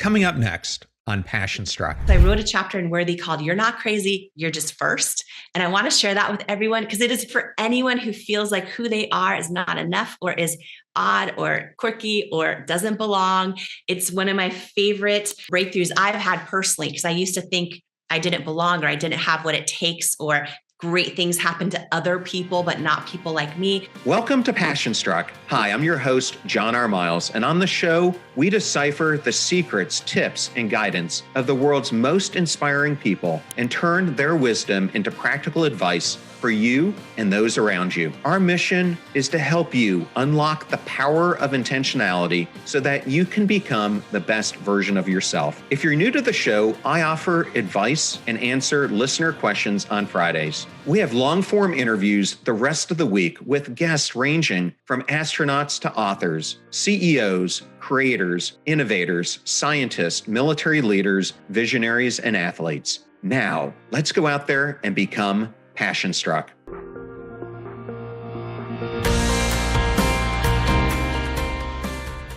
Coming up next on Passion Struck. So I wrote a chapter in Worthy called You're Not Crazy, You're Just First. And I want to share that with everyone because it is for anyone who feels like who they are is not enough or is odd or quirky or doesn't belong. It's one of my favorite breakthroughs I've had personally because I used to think I didn't belong or I didn't have what it takes or great things happen to other people, but not people like me. Welcome to Passion Struck. Hi, I'm your host, John R. Miles, and on the show, we decipher the secrets, tips, and guidance of the world's most inspiring people and turn their wisdom into practical advice for you and those around you. Our mission is to help you unlock the power of intentionality so that you can become the best version of yourself. If you're new to the show, I offer advice and answer listener questions on Fridays. We have long-form interviews the rest of the week with guests ranging from astronauts to authors, CEOs, creators, innovators, scientists, military leaders, visionaries, and athletes. Now, let's go out there and become Passion Struck.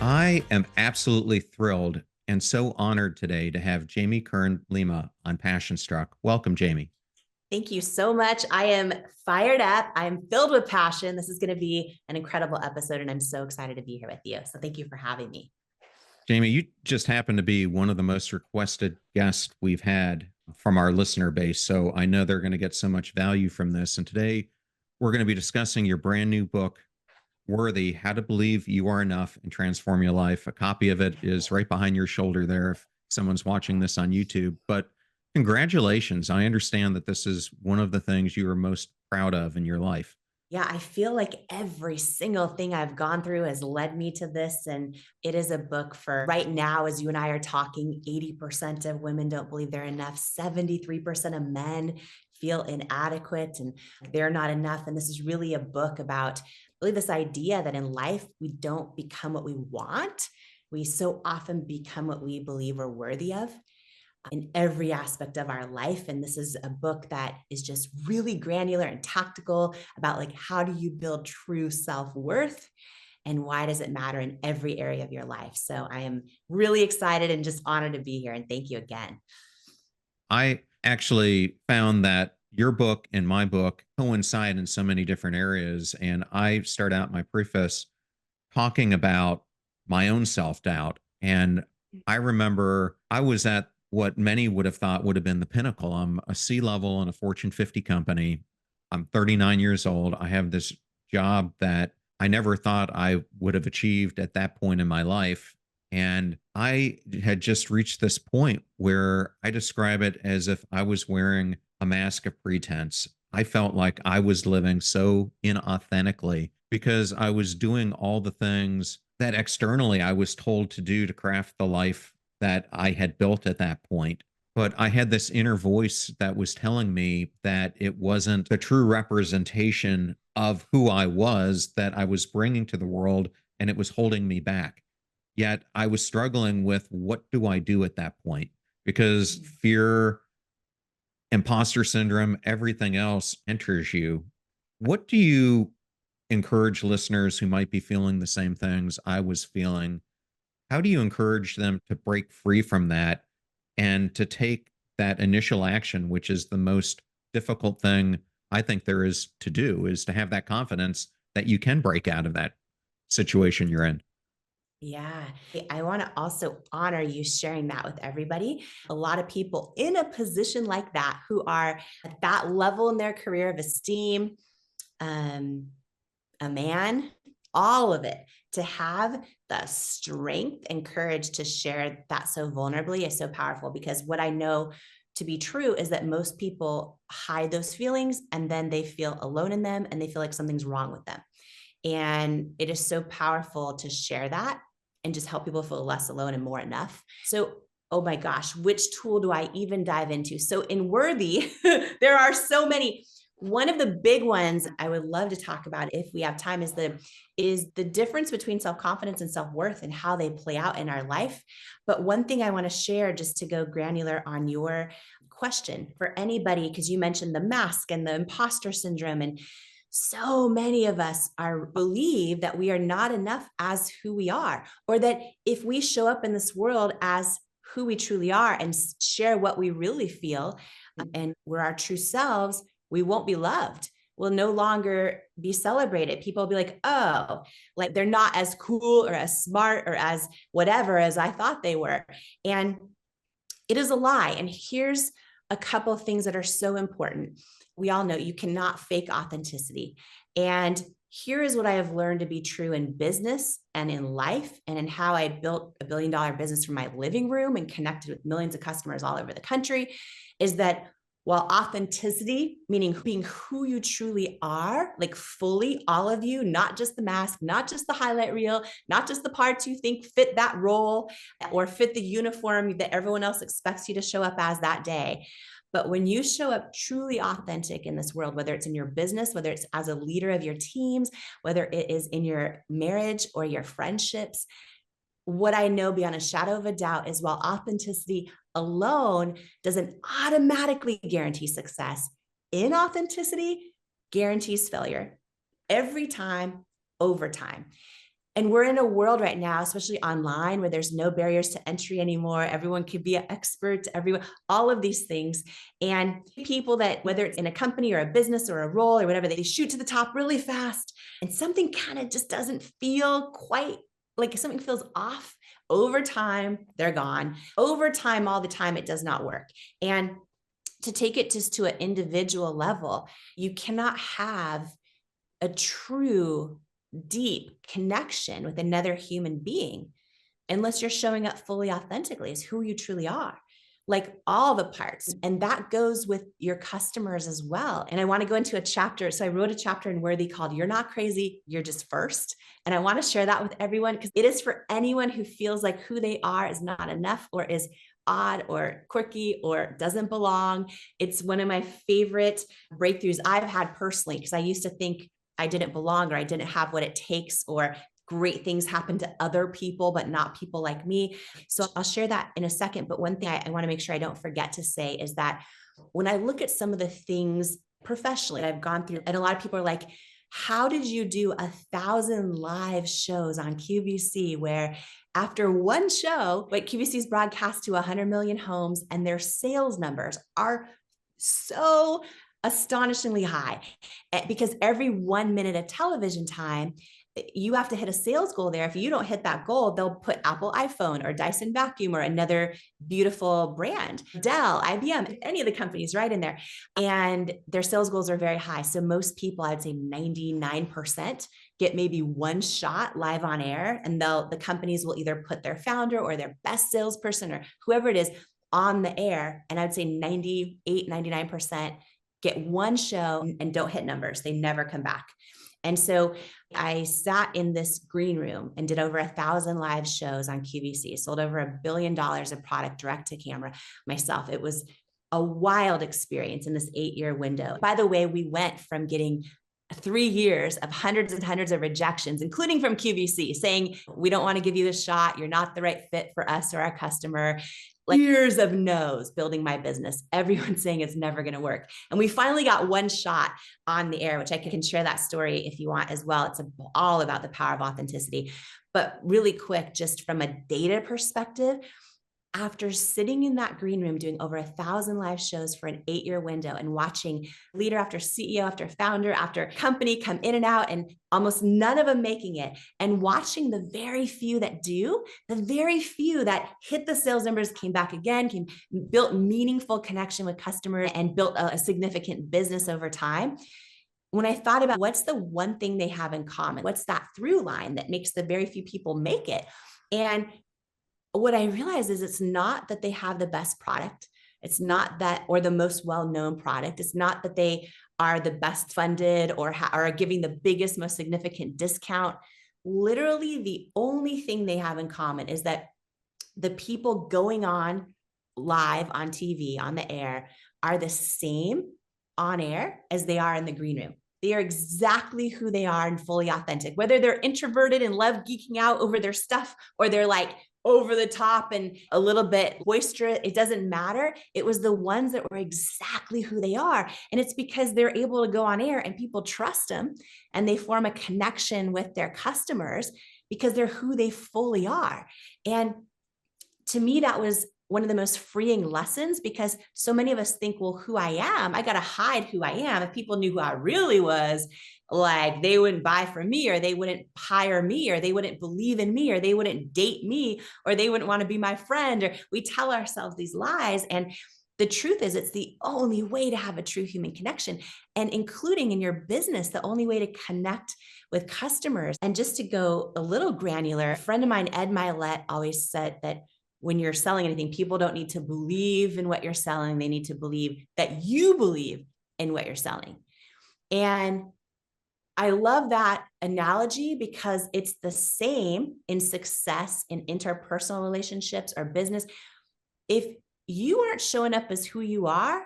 I am absolutely thrilled and so honored today to have Jamie Kern Lima on Passion Struck. Welcome, Jamie. Thank you so much. I am fired up. I am filled with passion. This is going to be an incredible episode, and I'm so excited to be here with you. So thank you for having me. Jamie, you just happen to be one of the most requested guests we've had from our listener base. So I know they're going to get so much value from this. And today we're going to be discussing your brand new book, Worthy: How to Believe You Are Enough and Transform Your Life. A copy of it is right behind your shoulder there if someone's watching this on YouTube. But congratulations. I understand that this is one of the things you are most proud of in your life. Yeah, I feel like every single thing I've gone through has led me to this. And it is a book for right now, as you and I are talking, 80% of women don't believe they're enough. 73% of men feel inadequate and they're not enough. And this is really a book about really this idea that in life, we don't become what we want. We so often become what we believe we're worthy of in every aspect of our life. And this is a book that is just really granular and tactical about like, how do you build true self-worth and why does it matter in every area of your life? So I am really excited and just honored to be here. And thank you again. I actually found that your book and my book coincide in so many different areas. And I start out my preface talking about my own self-doubt. And I remember I was at what many would have thought would have been the pinnacle. I'm a C-level in a Fortune 50 company. I'm 39 years old. I have this job that I never thought I would have achieved at that point in my life. And I had just reached this point where I describe it as if I was wearing a mask of pretense. I felt like I was living so inauthentically because I was doing all the things that externally I was told to do to craft the life that I had built at that point. But I had this inner voice that was telling me that it wasn't the true representation of who I was that I was bringing to the world, and it was holding me back. Yet I was struggling with what do I do at that point? Because fear, imposter syndrome, everything else enters you. What do you encourage listeners who might be feeling the same things I was feeling? How do you encourage them to break free from that and to take that initial action, which is the most difficult thing I think there is to do, is to have that confidence that you can break out of that situation you're in? Yeah, I want to also honor you sharing that with everybody. A lot of people in a position like that who are at that level in their career of esteem, um, a man, all of it, to have the strength and courage to share that so vulnerably is so powerful because what I know to be true is that most people hide those feelings and then they feel alone in them and they feel like something's wrong with them. And it is so powerful to share that and just help people feel less alone and more enough. So, oh my gosh, which tool do I even dive into? So in Worthy, there are so many. One of the big ones I would love to talk about if we have time is the difference between self-confidence and self-worth and how they play out in our life. But one thing I want to share just to go granular on your question for anybody, because you mentioned the mask and the imposter syndrome, and so many of us believe that we are not enough as who we are, or that if we show up in this world as who we truly are and share what we really feel, and we're our true selves, we won't be loved. We'll no longer be celebrated. People will be like, oh, like they're not as cool or as smart or as whatever as I thought they were. And it is a lie. And here's a couple of things that are so important. We all know you cannot fake authenticity. And here is what I have learned to be true in business and in life and in how I built a $1 billion business from my living room and connected with millions of customers all over the country, is that while authenticity, meaning being who you truly are, like fully all of you, not just the mask, not just the highlight reel, not just the parts you think fit that role or fit the uniform that everyone else expects you to show up as that day. But when you show up truly authentic in this world, whether it's in your business, whether it's as a leader of your teams, whether it is in your marriage or your friendships, what I know beyond a shadow of a doubt is while authenticity alone doesn't automatically guarantee success, inauthenticity guarantees failure every time, over time. And we're in a world right now, especially online, where there's no barriers to entry anymore. Everyone could be an expert, everyone, all of these things. And people that, whether it's in a company or a business or a role or whatever, they shoot to the top really fast. And something kind of just doesn't feel quite like something feels off. Over time, they're gone. Over time, all the time, it does not work. And to take it just to an individual level, you cannot have a true deep connection with another human being unless you're showing up fully authentically as who you truly are, like all the parts. And that goes with your customers as well. And I want to go into a chapter. So I wrote a chapter in Worthy called You're Not Crazy, You're Just First. And I want to share that with everyone because it is for anyone who feels like who they are is not enough or is odd or quirky or doesn't belong. It's one of my favorite breakthroughs I've had personally, because I used to think I didn't belong or I didn't have what it takes or great things happen to other people, but not people like me. So I'll share that in a second. But one thing I want to make sure I don't forget to say is that when I look at some of the things professionally I've gone through, and a lot of people are like, how did you do 1,000 live shows on QVC where after one show, like QVC's broadcast to 100 million homes and their sales numbers are so astonishingly high because every 1 minute of television time, you have to hit a sales goal there. If you don't hit that goal, they'll put Apple iPhone or Dyson vacuum or another beautiful brand, Dell, IBM, any of the companies right in there. And their sales goals are very high. So most people, I'd say 99%, get maybe one shot live on air. And the companies will either put their founder or their best salesperson or whoever it is on the air. And I'd say 98, 99% get one show and don't hit numbers. They never come back. And so I sat in this green room and did over 1,000 live shows on QVC, sold over $1 billion of product direct to camera myself. It was a wild experience in this 8-year window. By the way, we went from getting 3 years of hundreds and hundreds of rejections, including from QVC, saying, we don't want to give you the shot. You're not the right fit for us or our customer. Like years of no's building my business, everyone saying it's never going to work. And we finally got one shot on the air, which I can share that story if you want as well. It's all about the power of authenticity. But really quick, just from a data perspective, after sitting in that green room doing over 1,000 live shows for an 8-year window and watching leader after CEO after founder after company come in and out and almost none of them making it, and watching the very few that do, the very few that hit the sales numbers, came back again, built meaningful connection with customers and built a significant business over time. When I thought about what's the one thing they have in common, what's that through line that makes the very few people make it? And what I realized is it's not that they have the best product. It's not that, or the most well-known product. It's not that they are the best funded or are giving the biggest, most significant discount. Literally, the only thing they have in common is that the people going on live on TV, on the air, are the same on air as they are in the green room. They are exactly who they are and fully authentic, whether they're introverted and love geeking out over their stuff, or they're like over the top and a little bit boisterous. It doesn't matter. It was the ones that were exactly who they are. And it's because they're able to go on air and people trust them and they form a connection with their customers because they're who they fully are. And to me, that was one of the most freeing lessons, because so many of us think, well, who I am, I got to hide who I am. If people knew who I really was, like they wouldn't buy from me, or they wouldn't hire me, or they wouldn't believe in me, or they wouldn't date me, or they wouldn't want to be my friend. Or we tell ourselves these lies. And the truth is, it's the only way to have a true human connection. And including in your business, the only way to connect with customers. And just to go a little granular, a friend of mine, Ed Milet, always said that when you're selling anything, people don't need to believe in what you're selling. They need to believe that you believe in what you're selling. And I love that analogy because it's the same in success in interpersonal relationships or business. If you aren't showing up as who you are,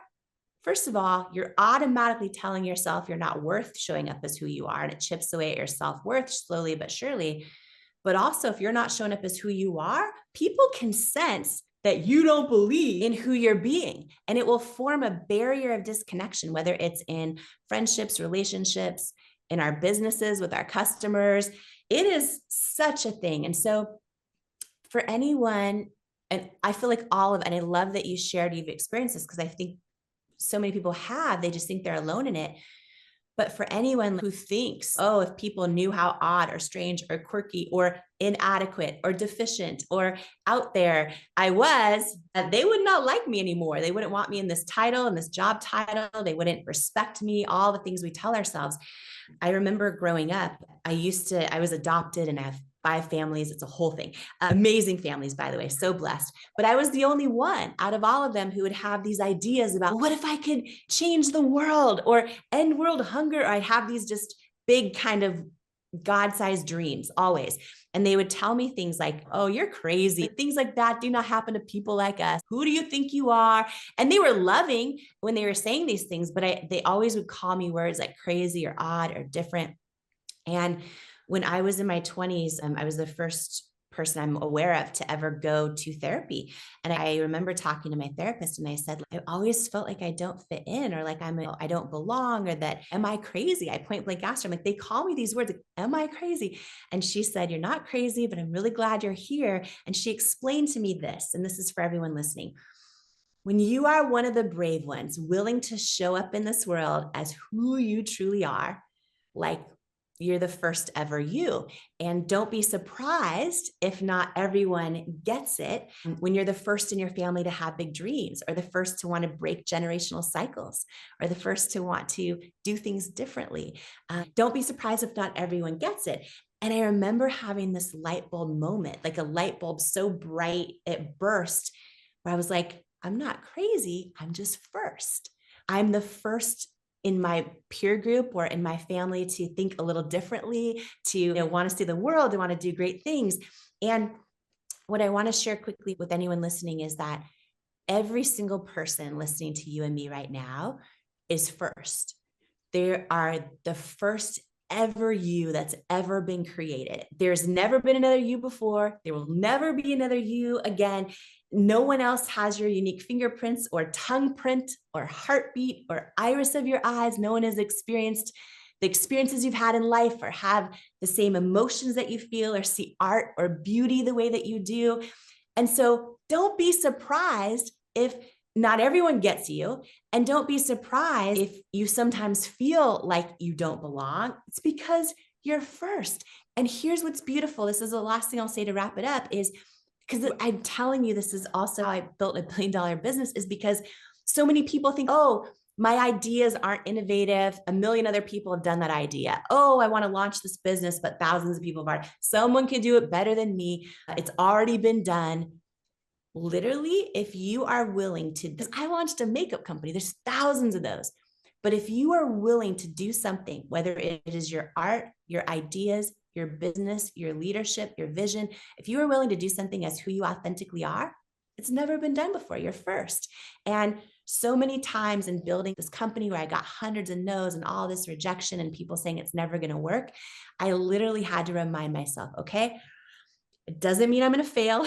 first of all, you're automatically telling yourself you're not worth showing up as who you are, and it chips away at your self-worth slowly but surely. But also, if you're not showing up as who you are, people can sense that you don't believe in who you're being, and it will form a barrier of disconnection, whether it's in friendships, relationships, in our businesses, with our customers. It is such a thing. And so for anyone, and I feel like and I love that you shared, you've experienced this, because I think so many people have, they just think they're alone in it. But for anyone who thinks, oh, if people knew how odd or strange or quirky or inadequate or deficient or out there I was, they would not like me anymore. They wouldn't want me in this title and this job title. They wouldn't respect me, all the things we tell ourselves. I remember growing up, I was adopted and I have 5 families. It's a whole thing. Amazing families, by the way, so blessed. But I was the only one out of all of them who would have these ideas about, what if I could change the world or end world hunger? Or I'd have these just big kind of God-sized dreams always. And they would tell me things like, oh, you're crazy. Things like that do not happen to people like us. Who do you think you are? And they were loving when they were saying these things, but they always would call me words like crazy or odd or different. And when I was in my 20s, I was the first person I'm aware of to ever go to therapy. And I remember talking to my therapist, and I said, I always felt like I don't fit in, or like I don't belong, or that, am I crazy? I point blank asked her, I'm like, they call me these words, like, am I crazy? And she said, you're not crazy, but I'm really glad you're here. And she explained to me this, and this is for everyone listening. When you are one of the brave ones, willing to show up in this world as who you truly are, like you're the first ever you. And don't be surprised if not everyone gets it when you're the first in your family to have big dreams, or the first to want to break generational cycles, or the first to want to do things differently. Don't be surprised if not everyone gets it. And I remember having this light bulb moment, like a light bulb so bright, it burst, where I was like, I'm not crazy. I'm just first. I'm the first in my peer group or in my family to think a little differently, to want to see the world, to want to do great things. And what I want to share quickly with anyone listening is that every single person listening to you and me right now is first. They are the first ever you that's ever been created. There's never been another you before. There will never be another you again. No one else has your unique fingerprints or tongue print or heartbeat or iris of your eyes. No one has experienced the experiences you've had in life, or have the same emotions that you feel, or see art or beauty the way that you do. And so don't be surprised if not everyone gets you. And don't be surprised if you sometimes feel like you don't belong. It's because you're first. And here's what's beautiful. This is the last thing I'll say to wrap it up, is because I'm telling you, this is also how I built a $1 billion business, is because so many people think, oh, my ideas aren't innovative. A million other people have done that idea. Oh, I want to launch this business, but thousands of people have already. Someone can do it better than me. It's already been done. Literally, if you are willing to, because I launched a makeup company, there's thousands of those. But if you are willing to do something, whether it is your art, your ideas, your business, your leadership, your vision, if you are willing to do something as who you authentically are, it's never been done before. You're first. And so many times in building this company where I got hundreds of no's and all this rejection and people saying it's never going to work, I literally had to remind myself, okay, it doesn't mean I'm going to fail.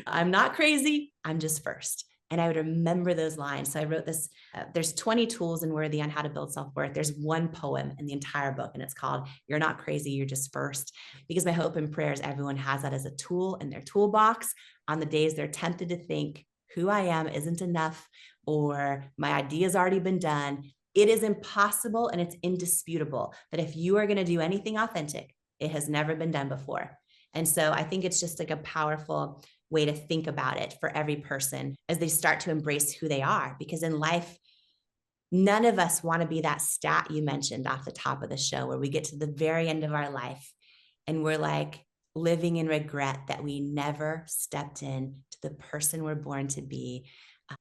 I'm not crazy. I'm just first. And I would remember those lines. So I wrote this, there's 20 tools in Worthy on how to build self-worth. There's one poem in the entire book, and it's called You're Not Crazy, You're Just First. Because my hope and prayer is everyone has that as a tool in their toolbox on the days they're tempted to think, who I am isn't enough or my idea's already been done. It is impossible and it's indisputable that if you are going to do anything authentic, it has never been done before. And so I think it's just like a powerful way to think about it for every person as they start to embrace who they are. Because in life, none of us want to be that stat you mentioned off the top of the show where we get to the very end of our life and we're like living in regret that we never stepped in to the person we're born to be.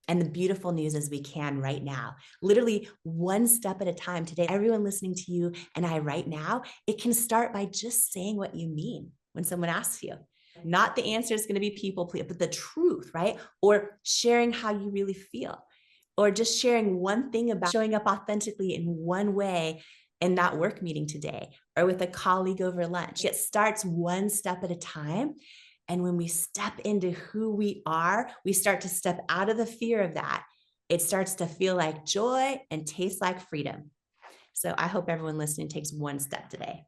And the beautiful news is we can right now, literally one step at a time today. Everyone listening to you and I right now, it can start by just saying what you mean when someone asks you. Not the answer is going to be people, but the truth, right? Or sharing how you really feel, or just sharing one thing about showing up authentically in one way in that work meeting today, or with a colleague over lunch. It starts one step at a time. And when we step into who we are, we start to step out of the fear of that. It starts to feel like joy and taste like freedom. So I hope everyone listening takes one step today.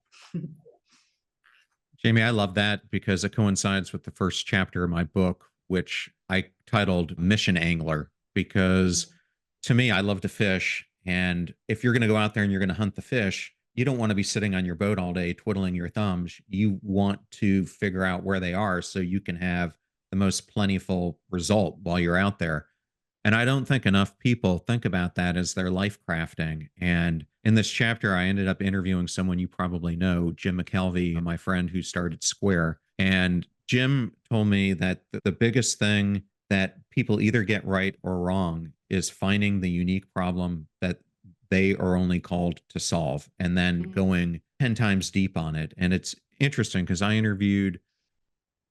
Jamie, I love that because it coincides with the first chapter of my book, which I titled Mission Angler. Because to me, I love to fish. And if you're going to go out there and you're going to hunt the fish, you don't want to be sitting on your boat all day twiddling your thumbs. You want to figure out where they are so you can have the most plentiful result while you're out there. And I don't think enough people think about that as their life crafting. And in this chapter, I ended up interviewing someone you probably know, Jim McKelvey, my friend who started Square. And Jim told me that the biggest thing that people either get right or wrong is finding the unique problem that they are only called to solve and then Mm. going 10 times deep on it. And it's interesting because I interviewed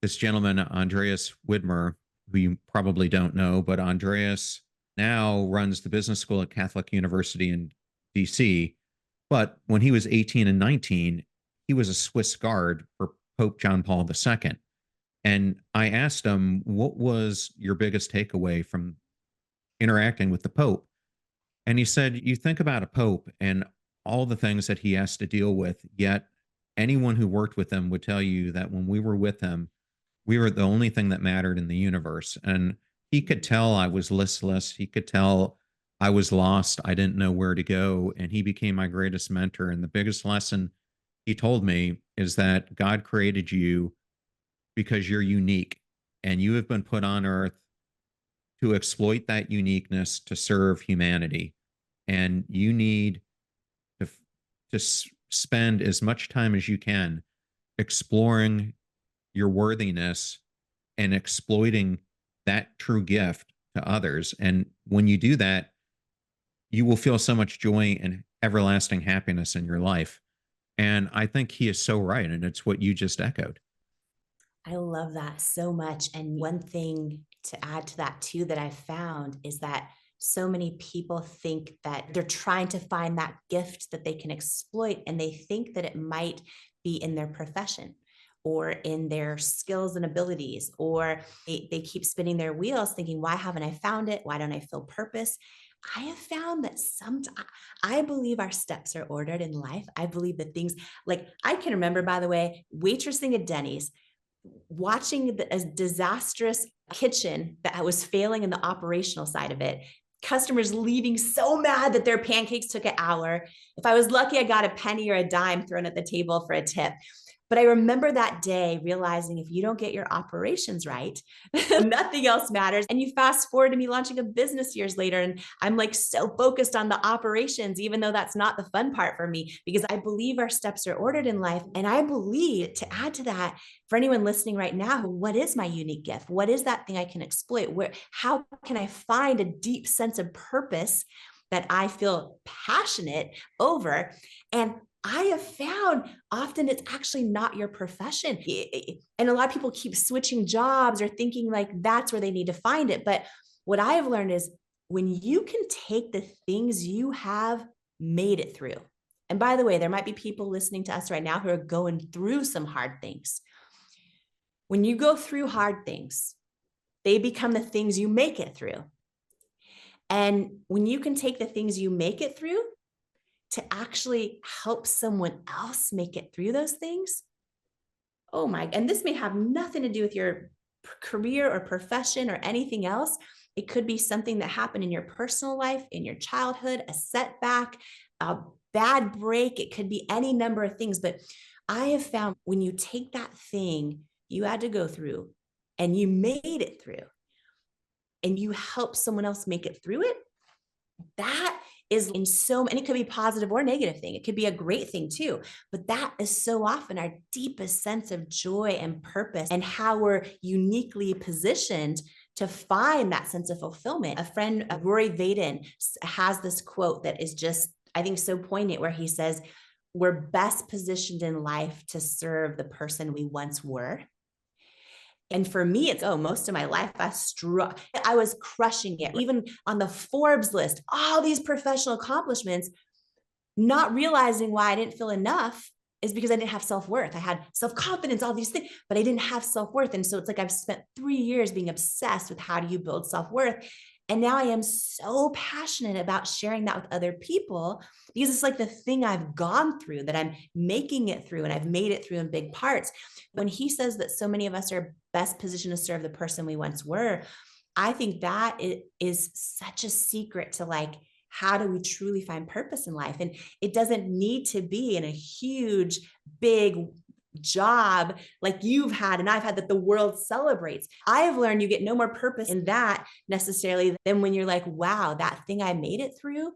this gentleman, Andreas Widmer, who you probably don't know, but Andreas now runs the business school at Catholic University in DC. But when he was 18 and 19, he was a Swiss guard for Pope John Paul II. And I asked him, what was your biggest takeaway from interacting with the Pope? And he said, you think about a Pope and all the things that he has to deal with, yet anyone who worked with him would tell you that when we were with him, we were the only thing that mattered in the universe. And he could tell I was listless. He could tell I was lost. I didn't know where to go. And he became my greatest mentor. And the biggest lesson he told me is that God created you because you're unique and you have been put on earth to exploit that uniqueness to serve humanity. And you need to, spend as much time as you can exploring your worthiness and exploiting that true gift to others. And when you do that, you will feel so much joy and everlasting happiness in your life. And I think he is so right. And it's what you just echoed. I love that so much. And one thing to add to that too that I found is that so many people think that they're trying to find that gift that they can exploit, and they think that it might be in their profession or in their skills and abilities, or they keep spinning their wheels thinking, why haven't I found it? Why don't I feel purpose? I have found that sometimes I believe our steps are ordered in life. I believe that things like I can remember, by the way, waitressing at Denny's, watching a disastrous kitchen that was failing in the operational side of it, customers leaving so mad that their pancakes took an hour. If I was lucky, I got a penny or a dime thrown at the table for a tip. But I remember that day realizing if you don't get your operations right, nothing else matters. And you fast forward to me launching a business years later, and I'm like so focused on the operations, even though that's not the fun part for me, because I believe our steps are ordered in life. And I believe, to add to that, for anyone listening right now, what is my unique gift? What is that thing I can exploit? How can I find a deep sense of purpose that I feel passionate over? And I have found often it's actually not your profession. And a lot of people keep switching jobs or thinking like that's where they need to find it. But what I have learned is when you can take the things you have made it through. And by the way, there might be people listening to us right now who are going through some hard things. When you go through hard things, they become the things you make it through. And when you can take the things you make it through to actually help someone else make it through those things, oh my, and this may have nothing to do with your career or profession or anything else, It could be something that happened in your personal life, in your childhood, a setback, a bad break. It could be any number of things. But I have found when you take that thing you had to go through and you made it through and you help someone else make it through it, that is in so, and it could be positive or negative thing. It could be a great thing too, but that is so often our deepest sense of joy and purpose and how we're uniquely positioned to find that sense of fulfillment. A friend, Rory Vaden, has this quote that is just, I think, so poignant, where he says, we're best positioned in life to serve the person we once were. And for me, it's, oh, most of my life I was crushing it. Even on the Forbes list, all these professional accomplishments, not realizing why I didn't feel enough is because I didn't have self-worth. I had self-confidence, all these things, but I didn't have self-worth. And so it's like I've spent 3 years being obsessed with how do you build self-worth. And now I am so passionate about sharing that with other people because it's like the thing I've gone through that I'm making it through, and I've made it through in big parts. When he says that so many of us are best positioned to serve the person we once were, I think that is such a secret to, like, how do we truly find purpose in life? And it doesn't need to be in a huge, big job like you've had and I've had that the world celebrates. I've learned you get no more purpose in that necessarily than when you're like, wow, that thing I made it through,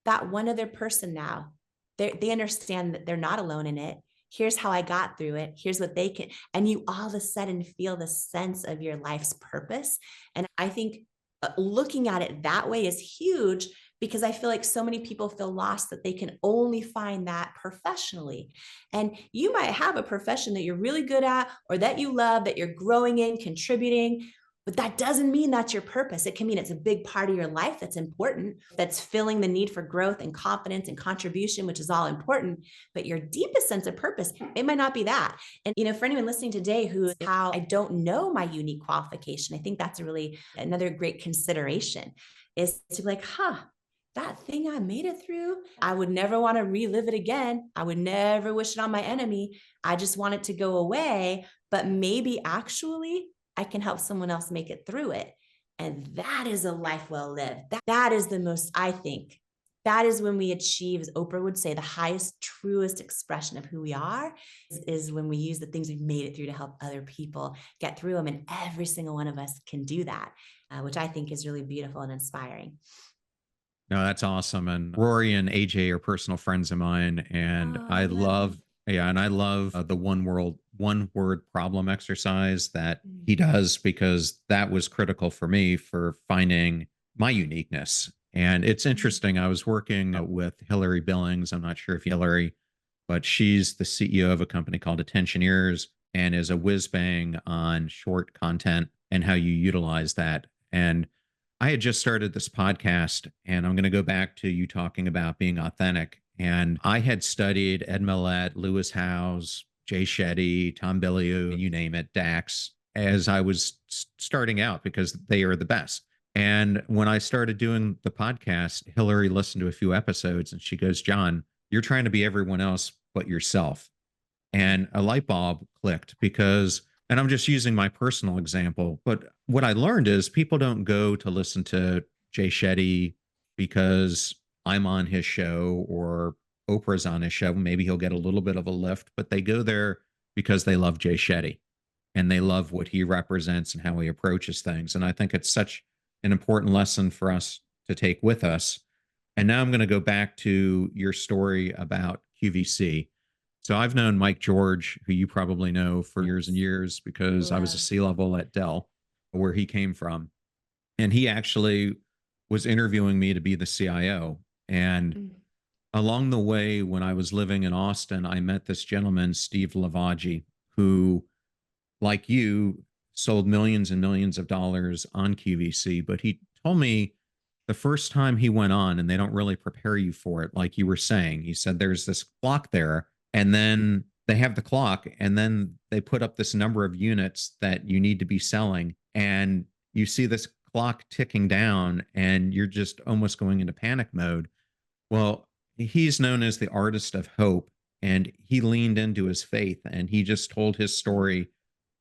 that one other person now, they understand that they're not alone in it. Here's how I got through it. Here's what they can. And you all of a sudden feel the sense of your life's purpose. And I think looking at it that way is huge, because I feel like so many people feel lost that they can only find that professionally. And you might have a profession that you're really good at or that you love, that you're growing in, contributing, but that doesn't mean that's your purpose. It can mean it's a big part of your life that's important, that's filling the need for growth and confidence and contribution, which is all important. But your deepest sense of purpose, it might not be that. And, for anyone listening today who, how I don't know my unique qualification, I think that's another great consideration, is to be like, that thing I made it through, I would never want to relive it again. I would never wish it on my enemy. I just want it to go away. But maybe actually I can help someone else make it through it. And that is a life well lived. That is the most, I think, that is when we achieve, as Oprah would say, the highest, truest expression of who we are is when we use the things we've made it through to help other people get through them. And every single one of us can do that, which I think is really beautiful and inspiring. No, that's awesome. And Rory and AJ are personal friends of mine, and Oh, I I love it. love, yeah, and I love the one word problem exercise that Mm. he does, because that was critical for me for finding my uniqueness. And it's Mm. interesting. I was working with Hillary Billings. I'm not sure if you know Hillary, but she's the CEO of a company called Attentioneers and is a whiz bang on short content and how you utilize that. And I had just started this podcast, and I'm going to go back to you talking about being authentic. And I had studied Ed Millett, Lewis Howes, Jay Shetty, Tom Bilyeu, you name it, Dax, as I was starting out, because they are the best. And when I started doing the podcast, Hillary listened to a few episodes and she goes, John, you're trying to be everyone else but yourself. And a light bulb clicked, because, and I'm just using my personal example, but what I learned is people don't go to listen to Jay Shetty because I'm on his show or Oprah's on his show. Maybe he'll get a little bit of a lift, but they go there because they love Jay Shetty and they love what he represents and how he approaches things. And I think it's such an important lesson for us to take with us. And now I'm going to go back to your story about QVC. So I've known Mike George, who you probably know, for years and Yes. years, because I was a Love. C-level at Dell, where he came from. And he actually was interviewing me to be the CIO. And Mm. along the way, when I was living in Austin, I met this gentleman, Steve Lavaggi, who, like you, sold millions and millions of dollars on QVC. But he told me the first time he went on, and they don't really prepare you for it, like you were saying, he said there's this clock there, and then they have the clock, and then they put up this number of units that you need to be selling. And you see this clock ticking down, and you're just almost going into panic mode. Well, he's known as the artist of hope, and he leaned into his faith, and he just told his story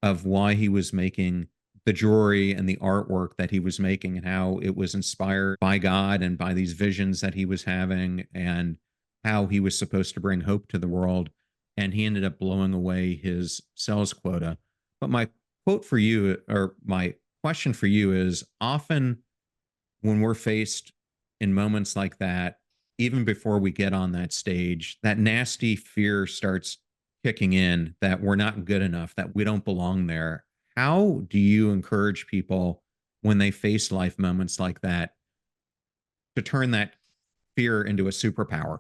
of why he was making the jewelry and the artwork that he was making and how it was inspired by God and by these visions that he was having and how he was supposed to bring hope to the world. And he ended up blowing away his sales quota. But my quote for you, or my question for you, is often when we're faced in moments like that, even before we get on that stage, that nasty fear starts kicking in that we're not good enough, that we don't belong there. How do you encourage people when they face life moments like that to turn that fear into a superpower?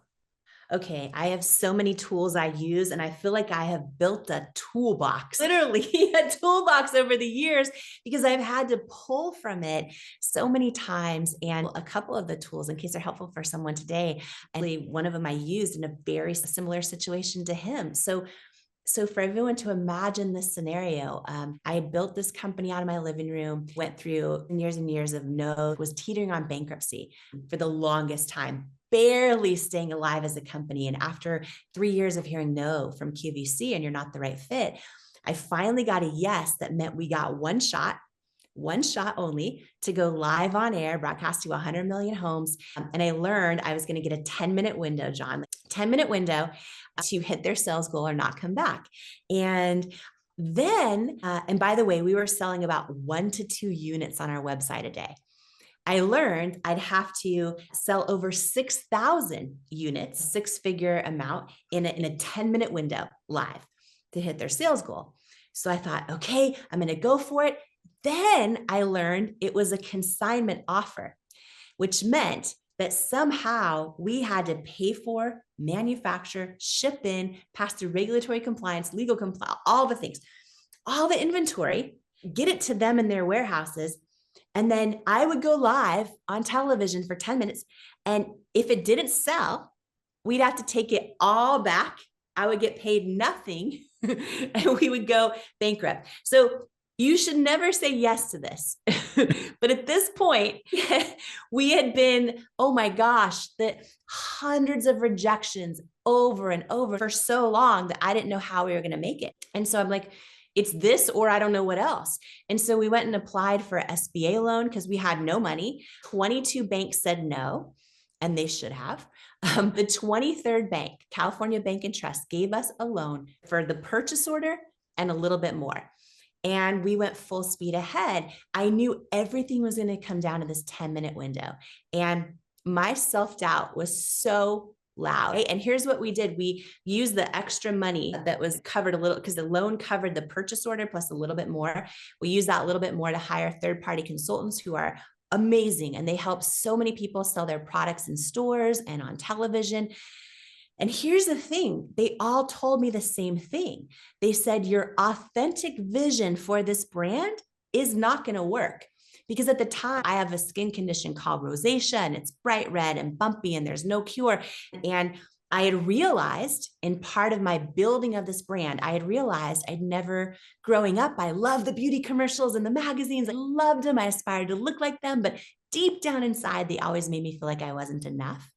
Okay, I have so many tools I use, and I feel like I have built a toolbox, literally a toolbox over the years because I've had to pull from it so many times. And a couple of the tools, in case they're helpful for someone today, actually, one of them I used in a very similar situation to him. So for everyone to imagine this scenario, I had built this company out of my living room, went through years and years of no, was teetering on bankruptcy for the longest time, barely staying alive as a company. And after 3 years of hearing no from QVC and you're not the right fit, I finally got a yes that meant we got one shot only to go live on air, broadcast to 100 million homes. And I learned I was going to get a 10-minute window, John, 10-minute window to hit their sales goal or not come back. And then, and by the way, we were selling about 1 to 2 units on our website a day. I learned I'd have to sell over 6,000 units, six-figure amount in a 10-minute window live to hit their sales goal. So I thought, okay, I'm going to go for it. Then I learned it was a consignment offer, which meant that somehow we had to pay for, manufacture, ship in, pass through regulatory compliance, legal compliance, all the things, all the inventory, get it to them in their warehouses. And then I would go live on television for 10 minutes. And if it didn't sell, we'd have to take it all back. I would get paid nothing and we would go bankrupt. So you should never say yes to this. But at this point, we had been, oh my gosh, the hundreds of rejections over and over for so long that I didn't know how we were going to make it. And so I'm like, it's this or I don't know what else. And so we went and applied for an SBA loan because we had no money. 22 banks said no, and they should have. The 23rd bank, California Bank and Trust, gave us a loan for the purchase order and a little bit more. And we went full speed ahead. I knew everything was going to come down to this 10-minute window. And my self-doubt was so loud. Right? And here's what we did. We used the extra money that was covered a little because the loan covered the purchase order plus a little bit more. We used that a little bit more to hire third-party consultants who are amazing. And they help so many people sell their products in stores and on television. And here's the thing, they all told me the same thing. They said, your authentic vision for this brand is not going to work. Because at the time, I have a skin condition called rosacea, and it's bright red and bumpy, and there's no cure. And I had realized in part of my building of this brand, I had realized I'd never, growing up, I loved the beauty commercials and the magazines. I loved them. I aspired to look like them. But deep down inside, they always made me feel like I wasn't enough.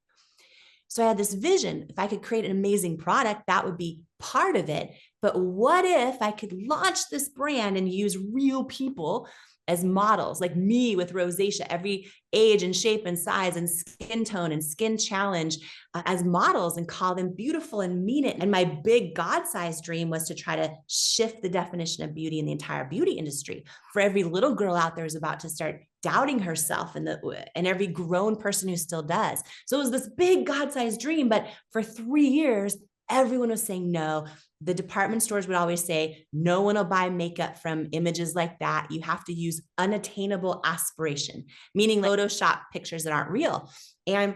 So I had this vision. If I could create an amazing product, that would be part of it. But what if I could launch this brand and use real people as models, like me with rosacea, every age and shape and size and skin tone and skin challenge as models and call them beautiful and mean it. And my big God-sized dream was to try to shift the definition of beauty in the entire beauty industry. For every little girl out there who's about to start doubting herself and every grown person who still does. So it was this big God-sized dream, but for 3 years, everyone was saying no. The department stores would always say, no one will buy makeup from images like that. You have to use unattainable aspiration, meaning like Photoshop pictures that aren't real. And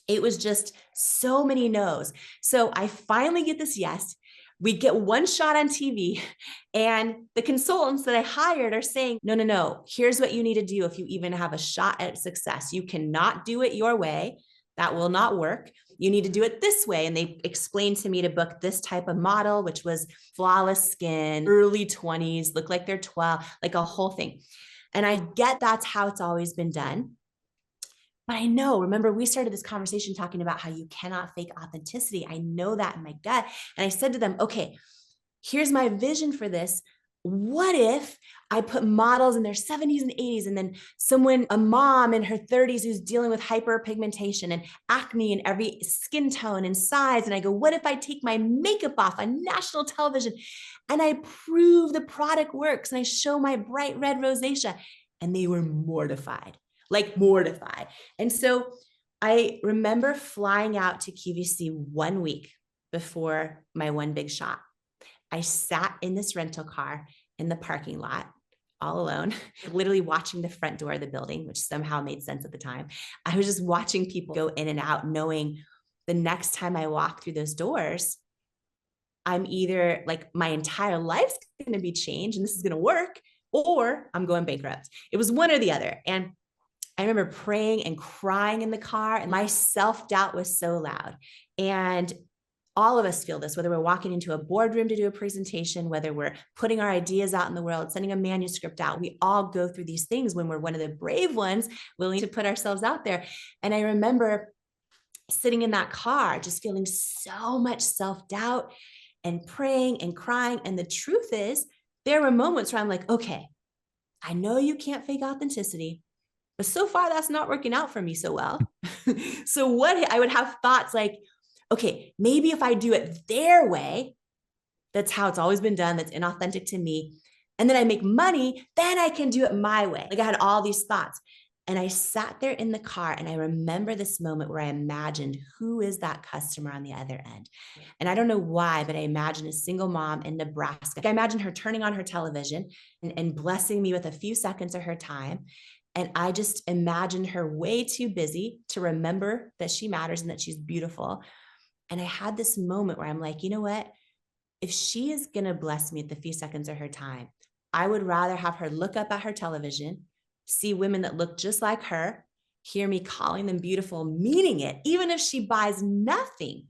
it was just so many no's. So I finally get this yes. We get one shot on TV, and the consultants that I hired are saying, no, no, no, here's what you need to do if you even have a shot at success. You cannot do it your way. That will not work. You need to do it this way. And they explained to me to book this type of model, which was flawless skin, early 20s, look like they're 12, like a whole thing. And I get that's how it's always been done. But I know, remember, we started this conversation talking about how you cannot fake authenticity. I know that in my gut. And I said to them, okay, here's my vision for this. what if I put models in their 70s and 80s, and then a mom in her 30s who's dealing with hyperpigmentation and acne and every skin tone and size. And I go, what if I take my makeup off on national television and I prove the product works and I show my bright red rosacea? And they were mortified, like mortified. And so I remember flying out to QVC 1 week before my one big shot. I sat in this rental car in the parking lot all alone, literally watching the front door of the building, which somehow made sense at the time. I was just watching people go in and out, knowing the next time I walk through those doors, I'm either like my entire life's going to be changed and this is going to work, or I'm going bankrupt. It was one or the other. And I remember praying and crying in the car, and my self-doubt was so loud. And all of us feel this, whether we're walking into a boardroom to do a presentation, whether we're putting our ideas out in the world, sending a manuscript out. We all go through these things when we're one of the brave ones willing to put ourselves out there. And I remember sitting in that car, just feeling so much self-doubt and praying and crying. And the truth is, there were moments where I'm like, okay, I know you can't fake authenticity, but so far that's not working out for me so well. So what I would have thoughts like, okay, maybe if I do it their way, that's how it's always been done, that's inauthentic to me, and then I make money, then I can do it my way. Like I had all these thoughts. And I sat there in the car and I remember this moment where I imagined, who is that customer on the other end? And I don't know why, but I imagined a single mom in Nebraska. I imagined her turning on her television and blessing me with a few seconds of her time. And I just imagined her way too busy to remember that she matters and that she's beautiful. And I had this moment where I'm like, you know what? If she is going to bless me at the few seconds of her time, I would rather have her look up at her television, see women that look just like her, hear me calling them beautiful, meaning it, even if she buys nothing,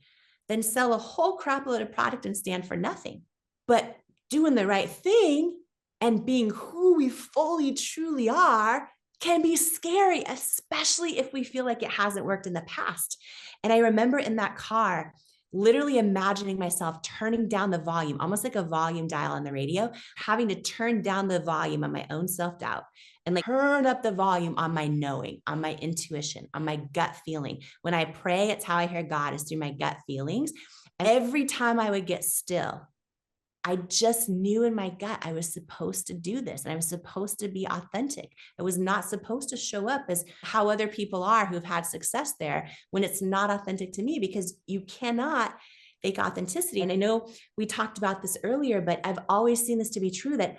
than sell a whole crap load of product and stand for nothing. But doing the right thing and being who we fully, truly are can be scary, especially if we feel like it hasn't worked in the past. And I remember in that car, literally imagining myself turning down the volume, almost like a volume dial on the radio, having to turn down the volume on my own self-doubt and like turn up the volume on my knowing, on my intuition, on my gut feeling. When I pray, it's how I hear God, is through my gut feelings. And every time I would get still, I just knew in my gut I was supposed to do this and I was supposed to be authentic. I was not supposed to show up as how other people are who've had success there when it's not authentic to me, because you cannot fake authenticity. And I know we talked about this earlier, but I've always seen this to be true, that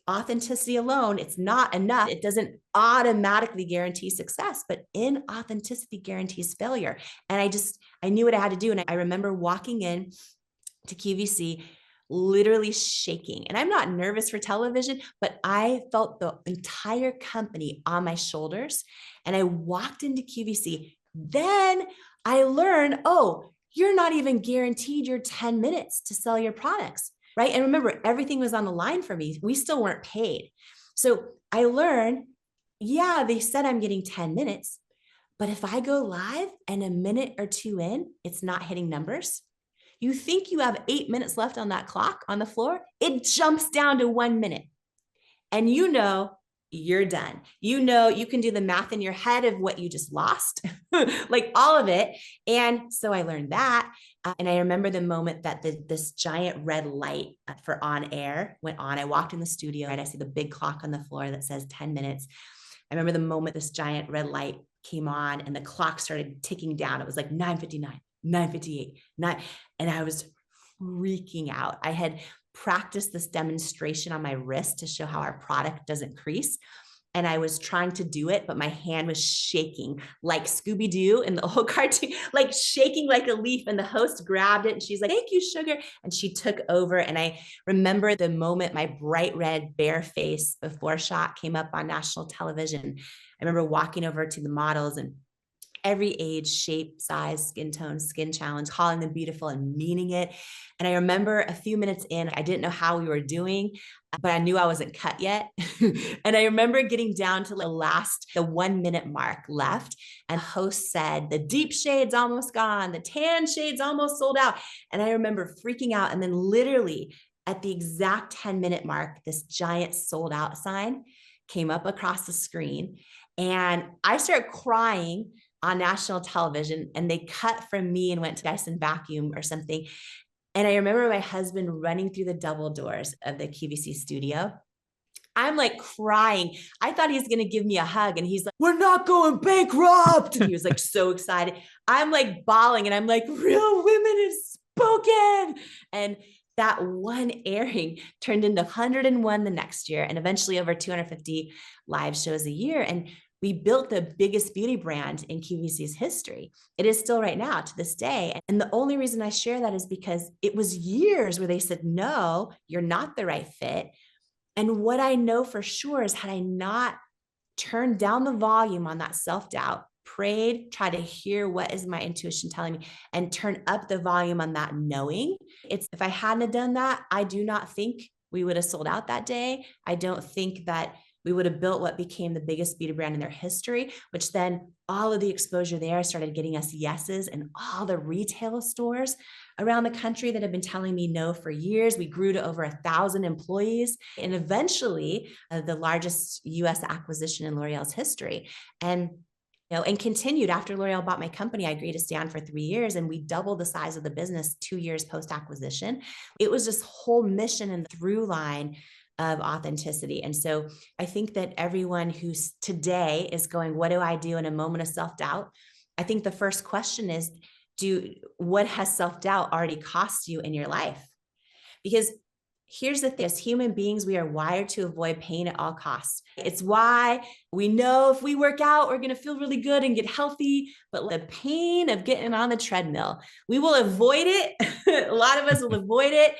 authenticity alone, it's not enough. It doesn't automatically guarantee success, but inauthenticity guarantees failure. And I knew what I had to do. And I remember walking in to QVC literally shaking. And I'm not nervous for television, but I felt the entire company on my shoulders. And I walked into QVC. Then I learned, oh, you're not even guaranteed your 10 minutes to sell your products, right? And remember, everything was on the line for me. We still weren't paid. So I learned, yeah, they said I'm getting 10 minutes, but if I go live and a minute or two in, it's not hitting numbers, you think you have 8 minutes left on that clock on the floor, it jumps down to 1 minute. And you know, you're done. You know, you can do the math in your head of what you just lost, like all of it. And so I learned that. And I remember the moment that this giant red light for on air went on. I walked in the studio and I see the big clock on the floor that says 10 minutes. I remember the moment this giant red light came on and the clock started ticking down. It was like 9:59. 9:58, and I was freaking out. I had practiced this demonstration on my wrist to show how our product doesn't crease. And I was trying to do it, but my hand was shaking like Scooby-Doo in the old cartoon, like shaking like a leaf. And the host grabbed it and she's like, thank you, sugar. And she took over. And I remember the moment my bright red bare face before shot came up on national television. I remember walking over to the models and every age, shape, size, skin tone, skin challenge, calling them beautiful and meaning it. And I remember a few minutes in, I didn't know how we were doing, but I knew I wasn't cut yet. And I remember getting down to the 1 minute mark left. And the host said, the deep shade's almost gone. The tan shade's almost sold out. And I remember freaking out. And then literally At the exact 10-minute mark, this giant sold out sign came up across the screen. And I started crying on national television, and they cut from me and went to Dyson Vacuum or something. And I remember my husband running through the double doors of the QVC studio. I'm like crying. I thought he was going to give me a hug, and he's like, "We're not going bankrupt." And he was like so excited. I'm like bawling, and I'm like, "Real women have spoken." And that one airing turned into 101 the next year, and eventually over 250 live shows a year. And we built the biggest beauty brand in QVC's history. It is still right now to this day. And the only reason I share that is because it was years where they said, "No, you're not the right fit." And what I know for sure is, had I not turned down the volume on that self-doubt, prayed, try to hear what is my intuition telling me, and turn up the volume on that knowing, it's, if I hadn't have done that, I do not think we would have sold out that day. I don't think that we would have built what became the biggest beauty brand in their history, which then all of the exposure there started getting us yeses, and all the retail stores around the country that have been telling me no for years. We grew to over 1,000 employees, and eventually the largest US acquisition in L'Oreal's history. And and continued after L'Oreal bought my company. I agreed to stay on for 3 years, and we doubled the size of the business 2 years post acquisition. It was this whole mission and through line of authenticity. And so I think that everyone who's today is going, "What do I do in a moment of self-doubt?" I think the first question is, what has self-doubt already cost you in your life? Because here's the thing, as human beings, we are wired to avoid pain at all costs. It's why we know if we work out, we're going to feel really good and get healthy. But the pain of getting on the treadmill, we will avoid it. A lot of us will avoid it.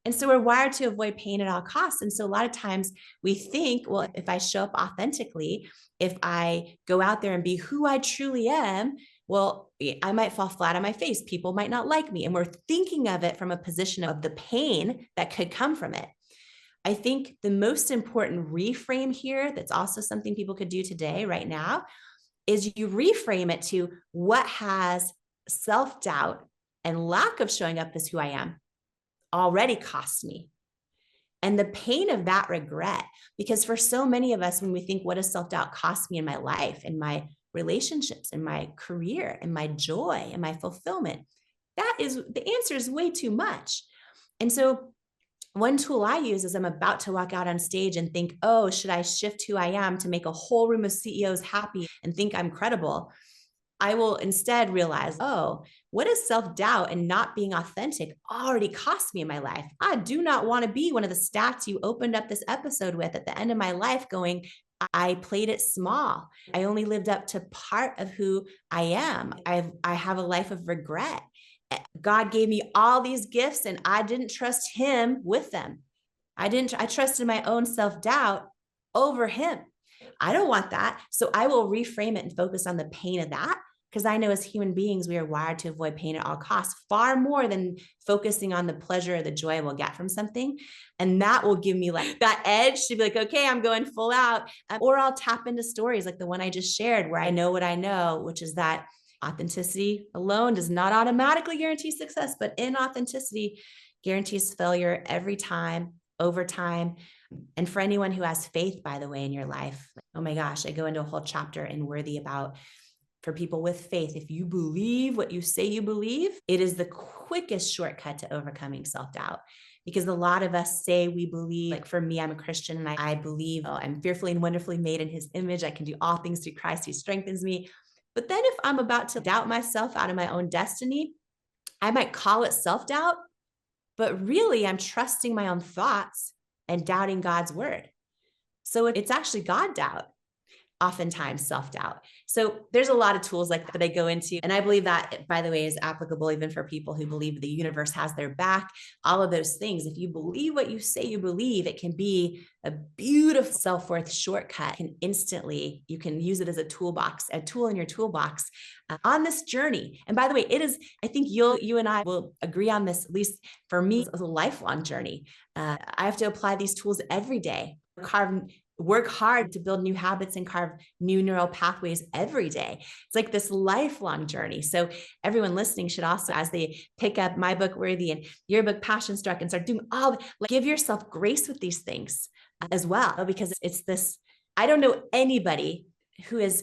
And so we're wired to avoid pain at all costs. And so a lot of times we think, well, if I show up authentically, if I go out there and be who I truly am, well, I might fall flat on my face. People might not like me. And we're thinking of it from a position of the pain that could come from it. I think the most important reframe here, that's also something people could do today, right now, is you reframe it to, what has self-doubt and lack of showing up as who I am already cost me? And the pain of that regret, because for so many of us, when we think, what does self-doubt cost me in my life, in my relationships, in my career, in my joy, in my fulfillment, that is, the answer is way too much. And so one tool I use is, I'm about to walk out on stage and think, oh, should I shift who I am to make a whole room of CEOs happy and think I'm credible? I will instead realize, oh, what does self-doubt and not being authentic already cost me in my life? I do not want to be one of the stats you opened up this episode with at the end of my life, going, I played it small. I only lived up to part of who I am. I have a life of regret. God gave me all these gifts, and I didn't trust him with them. I trusted my own self-doubt over him. I don't want that. So I will reframe it and focus on the pain of that, because I know as human beings, we are wired to avoid pain at all costs, far more than focusing on the pleasure or the joy we'll get from something. And that will give me like that edge to be like, okay, I'm going full out. Or I'll tap into stories like the one I just shared, where I know what I know, which is that authenticity alone does not automatically guarantee success, but inauthenticity guarantees failure every time, over time. And for anyone who has faith, by the way, in your life, oh my gosh, I go into a whole chapter in Worthy about, for people with faith, if you believe what you say you believe, it is the quickest shortcut to overcoming self-doubt. Because a lot of us say we believe, like for me, I'm a Christian, and I believe, oh, I'm fearfully and wonderfully made in his image. I can do all things through Christ who strengthens me. But then if I'm about to doubt myself out of my own destiny, I might call it self-doubt, but really I'm trusting my own thoughts and doubting God's word. So it's actually God doubt, oftentimes self-doubt. So there's a lot of tools like that I go into. And I believe that, by the way, is applicable even for people who believe the universe has their back, all of those things. If you believe what you say you believe, it can be a beautiful self-worth shortcut. You can use it as a toolbox, a tool in your toolbox on this journey. And by the way, it is, I think you and I will agree on this, at least for me, it's a lifelong journey. I have to apply these tools every day, carve work hard to build new habits and carve new neural pathways every day. It's like this lifelong journey. So everyone listening should also, as they pick up my book Worthy and your book Passion Struck, and start doing all, like, give yourself grace with these things as well, because it's this, I don't know anybody who has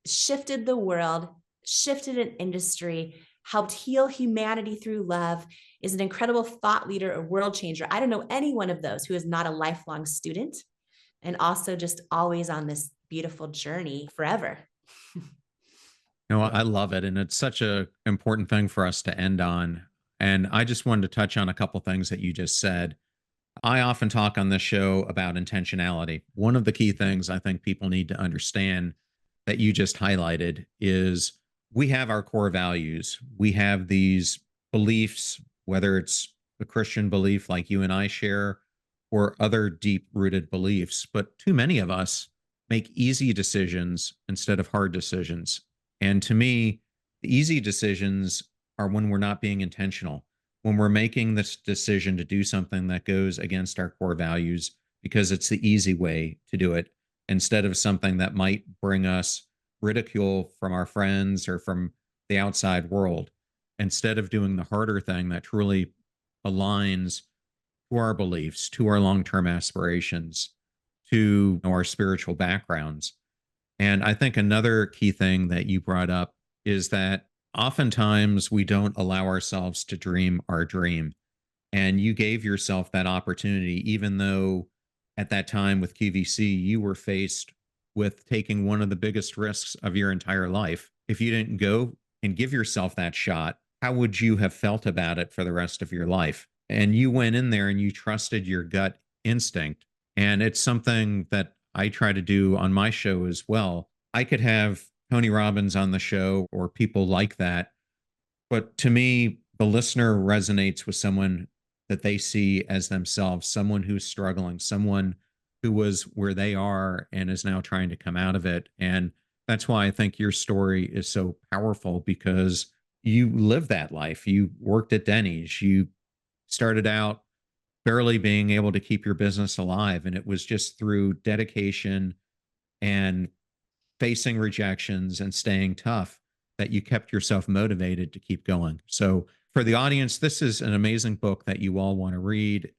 shifted the world, shifted an industry, helped heal humanity through love, is an incredible thought leader, a world changer. I don't know any one of those who is not a lifelong student, and also just always on this beautiful journey forever. No, I love it. And it's such a important thing for us to end on. And I just wanted to touch on a couple things that you just said. I often talk on this show about intentionality. One of the key things I think people need to understand that you just highlighted is we have our core values. We have these beliefs, whether it's a Christian belief like you and I share, or other deep rooted beliefs. But too many of us make easy decisions instead of hard decisions. And to me, the easy decisions are when we're not being intentional, when we're making this decision to do something that goes against our core values because it's the easy way to do it, instead of something that might bring us ridicule from our friends or from the outside world. Instead of doing the harder thing that truly aligns to our beliefs, to our long term aspirations, to our spiritual backgrounds. And I think another key thing that you brought up is that oftentimes we don't allow ourselves to dream our dream. And you gave yourself that opportunity, even though at that time with QVC, you were faced with taking one of the biggest risks of your entire life. If you didn't go and give yourself that shot, how would you have felt about it for the rest of your life? And you went in there and you trusted your gut instinct. And it's something that I try to do on my show as well. I could have Tony Robbins on the show or people like that. But to me, the listener resonates with someone that they see as themselves, someone who's struggling, someone who was where they are and is now trying to come out of it. And that's why I think your story is so powerful, because you lived that life. You worked at Denny's. You started out barely being able to keep your business alive. And it was just through dedication and facing rejections and staying tough that you kept yourself motivated to keep going. So, for the audience, this is an amazing book that you all want to read.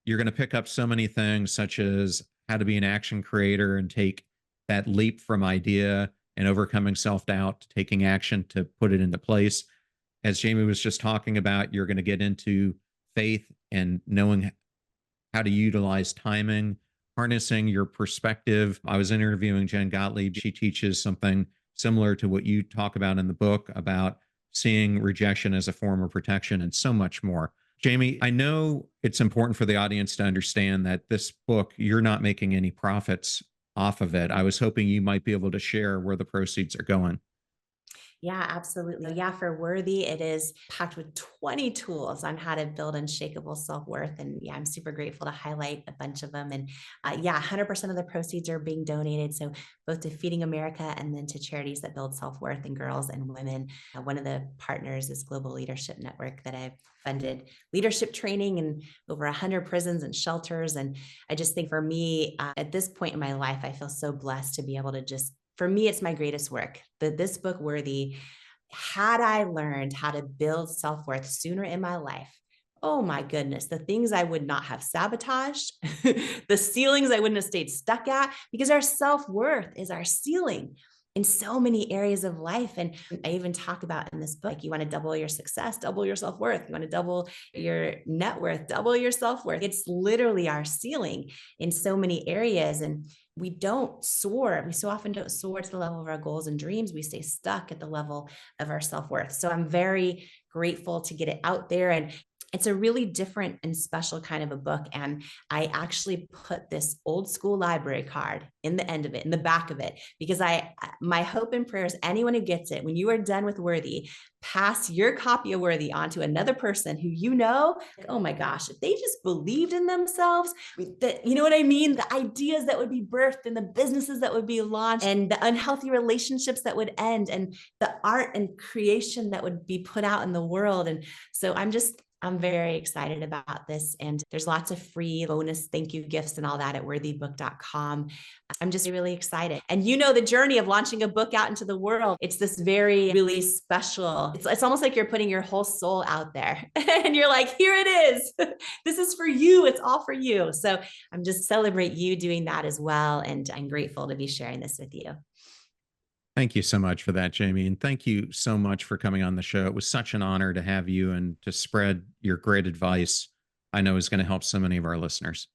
You're going to pick up so many things, such as how to be an action creator and take that leap from idea and overcoming self doubt, taking action to put it into place. As Jamie was just talking about, you're going to get into faith and knowing how to utilize timing, harnessing your perspective. I was interviewing Jen Gottlieb. She teaches something similar to what you talk about in the book about seeing rejection as a form of protection and so much more. Jamie, I know it's important for the audience to understand that this book, you're not making any profits off of it. I was hoping you might be able to share where the proceeds are going. Yeah, absolutely. Yeah, for Worthy, it is packed with 20 tools on how to build unshakable self worth. And yeah, I'm super grateful to highlight a bunch of them. And yeah, 100% of the proceeds are being donated. So both to Feeding America and then to charities that build self worth in girls and women. One of the partners is Global Leadership Network that I've funded leadership training in over 100 prisons and shelters. And I just think for me, at this point in my life, I feel so blessed to be able to just, for me, it's my greatest work. This book, Worthy, had I learned how to build self-worth sooner in my life, oh my goodness, the things I would not have sabotaged, the ceilings I wouldn't have stayed stuck at, because our self-worth is our ceiling in so many areas of life. And I even talk about in this book, you want to double your success, double your self-worth. You want to double your net worth, double your self-worth. It's literally our ceiling in so many areas. And we don't soar. We so often don't soar to the level of our goals and dreams. We stay stuck at the level of our self-worth. So I'm very grateful to get it out there. And it's a really different and special kind of a book. And I actually put this old school library card in the end of it, in the back of it, because my hope and prayer is anyone who gets it, when you are done with Worthy, pass your copy of Worthy on to another person who you know, like, oh my gosh, if they just believed in themselves, you know what I mean? The ideas that would be birthed and the businesses that would be launched and the unhealthy relationships that would end and the art and creation that would be put out in the world. And so I'm I'm very excited about this. And there's lots of free bonus thank you gifts and all that at worthybook.com. I'm just really excited. And you know, the journey of launching a book out into the world, it's this very, really special. It's almost like you're putting your whole soul out there and you're like, here it is. This is for you. It's all for you. So I'm just celebrate you doing that as well. And I'm grateful to be sharing this with you. Thank you so much for that, Jamie. And thank you so much for coming on the show. It was such an honor to have you and to spread your great advice. I know is going to help so many of our listeners.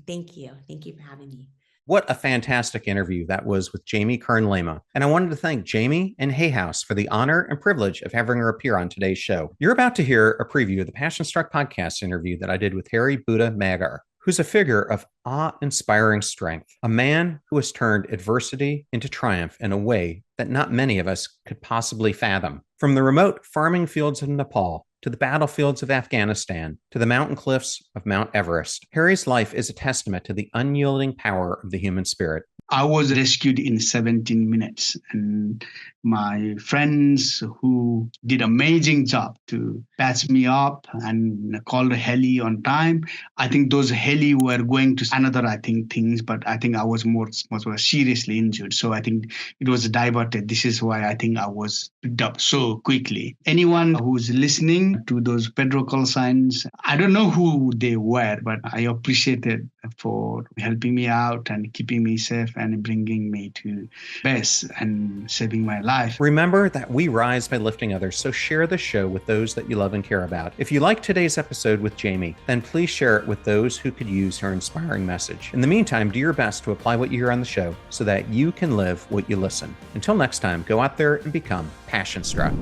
Thank you. Thank you for having me. What a fantastic interview that was with Jamie Kern Lima. And I wanted to thank Jamie and Hay House for the honor and privilege of having her appear on today's show. You're about to hear a preview of the Passion Struck podcast interview that I did with Harry Buddha Magar, who's a figure of awe-inspiring strength, a man who has turned adversity into triumph in a way that not many of us could possibly fathom. From the remote farming fields of Nepal to the battlefields of Afghanistan, to the mountain cliffs of Mount Everest, Harry's life is a testament to the unyielding power of the human spirit. I was rescued in 17 minutes, and my friends who did amazing job to patch me up and call the heli on time. I think those heli were going to another, things, but I think I was more seriously injured. So I think it was diverted. This is why I think I was picked up so quickly. Anyone who's listening to those Pedro call signs, I don't know who they were, but I appreciated for helping me out and keeping me safe and bringing me to best and saving my life. Remember that we rise by lifting others, so share the show with those that you love and care about. If you like today's episode with Jamie, then please share it with those who could use her inspiring message. In the meantime, do your best to apply what you hear on the show so that you can live what you listen. Until next time, go out there and become passion struck.